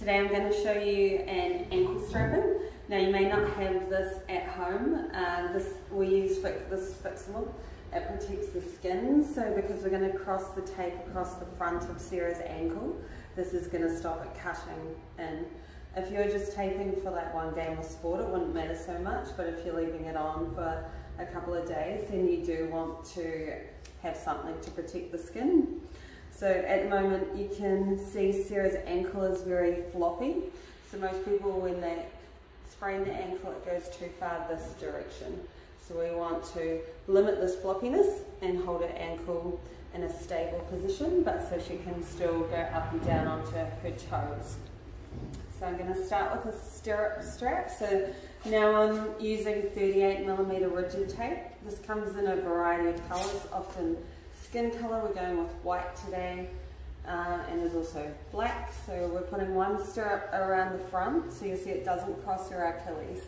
Today I'm going to show you an ankle strapping. Now you may not have this at home. We use this fixable. It protects the skin, so because we're going to cross the tape across the front of Sarah's ankle, this is going to stop it cutting in. If you're just taping for that one game of sport, it wouldn't matter so much, but if you're leaving it on for a couple of days, then you do want to have something to protect the skin. So at the moment you can see Sarah's ankle is very floppy. So most people, when they sprain the ankle, it goes too far this direction. So we want to limit this floppiness and hold her ankle in a stable position, but so she can still go up and down onto her toes. So I'm going to start with a stirrup strap. So now I'm using 38mm rigid tape. This comes in a variety of colours, often skin colour. We're going with white today, and there's also black. So we're putting one stirrup around the front, so you see it doesn't cross her Achilles.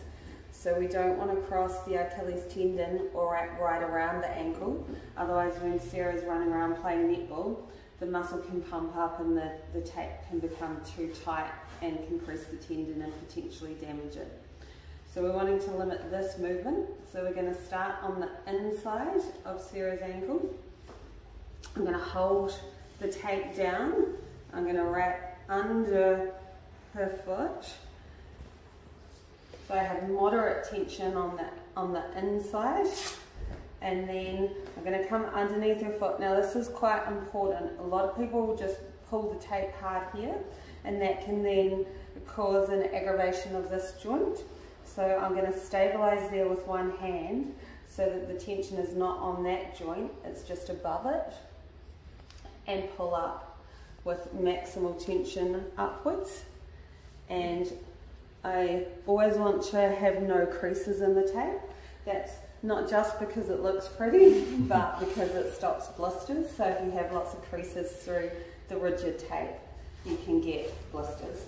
So we don't want to cross the Achilles tendon or right around the ankle. Otherwise, when Sarah's running around playing netball, the muscle can pump up and the tape can become too tight and compress the tendon and potentially damage it. So we're wanting to limit this movement. So we're going to start on the inside of Sarah's ankle. I'm going to hold the tape down. I'm going to wrap under her foot. So I have moderate tension on the inside, and then I'm going to come underneath her foot. Now this is quite important. A lot of people will just pull the tape hard here, and that can then cause an aggravation of this joint. So I'm going to stabilize there with one hand so that the tension is not on that joint, it's just above it, and pull up with maximal tension upwards. And I always want to have no creases in the tape. That's not just because it looks pretty, but because it stops blisters. So if you have lots of creases through the rigid tape, you can get blisters.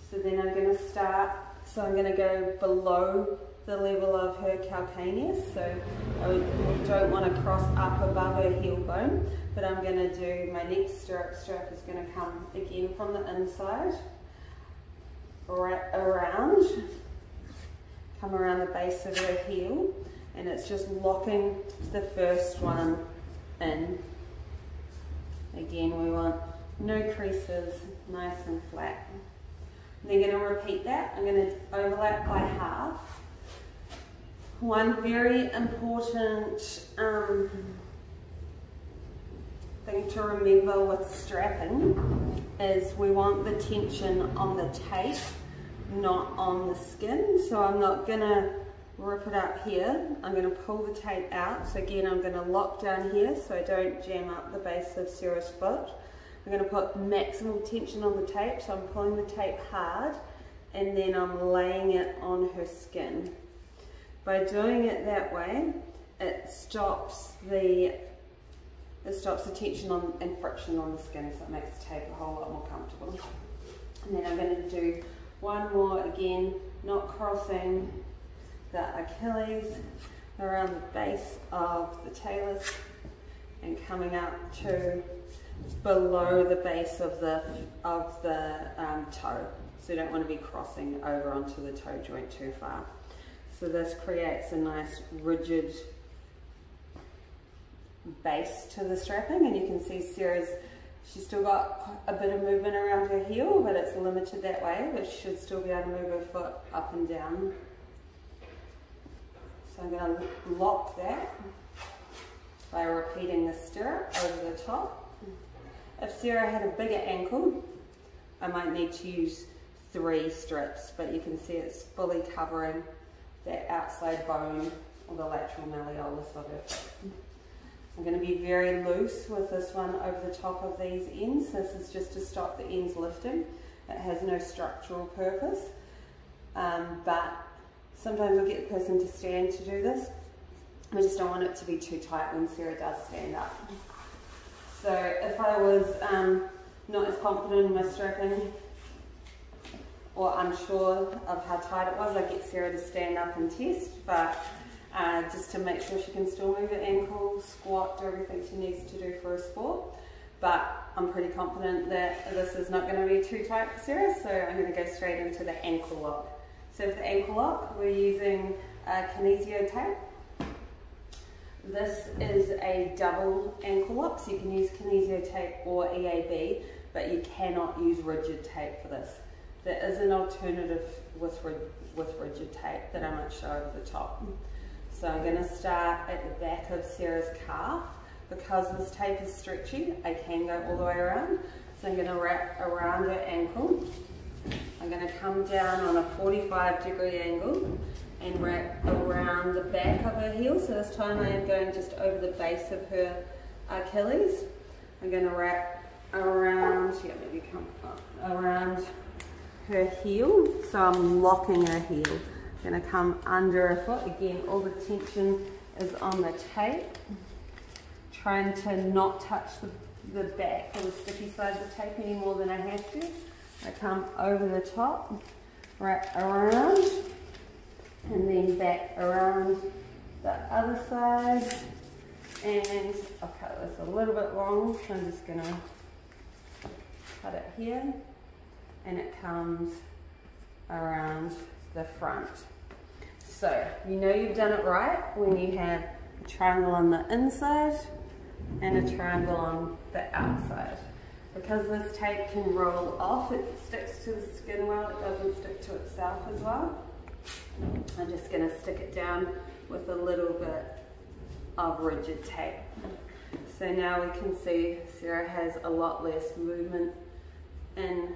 So then I'm going to start, so I'm going to go below the level of her calcaneus. So I don't want to cross up above her heel bone, but I'm going to do, my next stirrup strap is going to come again from the inside, around, come around the base of her heel, and it's just locking the first one in. Again, we want no creases, nice and flat. And they're going to repeat that. I'm going to overlap by half. One very important thing to remember with strapping is we want the tension on the tape, not on the skin. So I'm not going to rip it up here. I'm going to pull the tape out. So again, I'm going to lock down here so I don't jam up the base of Sarah's foot. I'm going to put maximal tension on the tape, so I'm pulling the tape hard, and then I'm laying it on her skin. By doing it that way, it stops the tension and friction on the skin, so it makes the tape a whole lot more comfortable. And then I'm going to do one more, again, not crossing the Achilles, around the base of the talus and coming up to below the base of the toe. So you don't want to be crossing over onto the toe joint too far. So this creates a nice rigid base to the strapping, and you can see she's still got a bit of movement around her heel, but it's limited that way, but she should still be able to move her foot up and down. So I'm going to lock that by repeating the stirrup over the top. If Sarah had a bigger ankle, I might need to use 3 strips, but you can see it's fully covering that outside bone or the lateral malleolus of her foot. I'm going to be very loose with this one over the top of these ends. This is just to stop the ends lifting. It has no structural purpose, but sometimes we'll get the person to stand to do this. We just don't want it to be too tight when Sarah does stand up. So if I was not as confident in my strapping or unsure of how tight it was, I'd get Sarah to stand up and test, but just to make sure she can still move her ankle, squat, do everything she needs to do for a sport. but I'm pretty confident that this is not going to be too tight for Sarah, so I'm going to go straight into the ankle lock. So for the ankle lock, we're using kinesio tape. This is a double ankle lock, so you can use kinesio tape or EAB, but you cannot use rigid tape for this. There is an alternative with rigid tape that I might show over the top. So I'm going to start at the back of Sarah's calf. Because this tape is stretchy, I can go all the way around. So I'm going to wrap around her ankle. I'm going to come down on a 45-degree angle and wrap around the back of her heel. So this time I am going just over the base of her Achilles. I'm going to wrap around, maybe come up, around her heel. So I'm locking her heel. I'm going to come under her foot. Again, all the tension is on the tape. Trying to not touch the back or the sticky side of the tape any more than I have to. I come over the top, wrap around, and then back around the other side. And I'll cut this a little bit long, so I'm just going to cut it here, and it comes around the front. So you know you've done it right when you have a triangle on the inside and a triangle on the outside. Because this tape can roll off, it sticks to the skin well, it doesn't stick to itself as well. I'm just going to stick it down with a little bit of rigid tape. So now we can see Sarah has a lot less movement in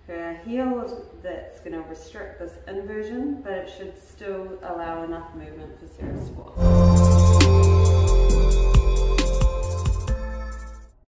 her heel that's going to restrict this inversion, but it should still allow enough movement for Sarah's squat.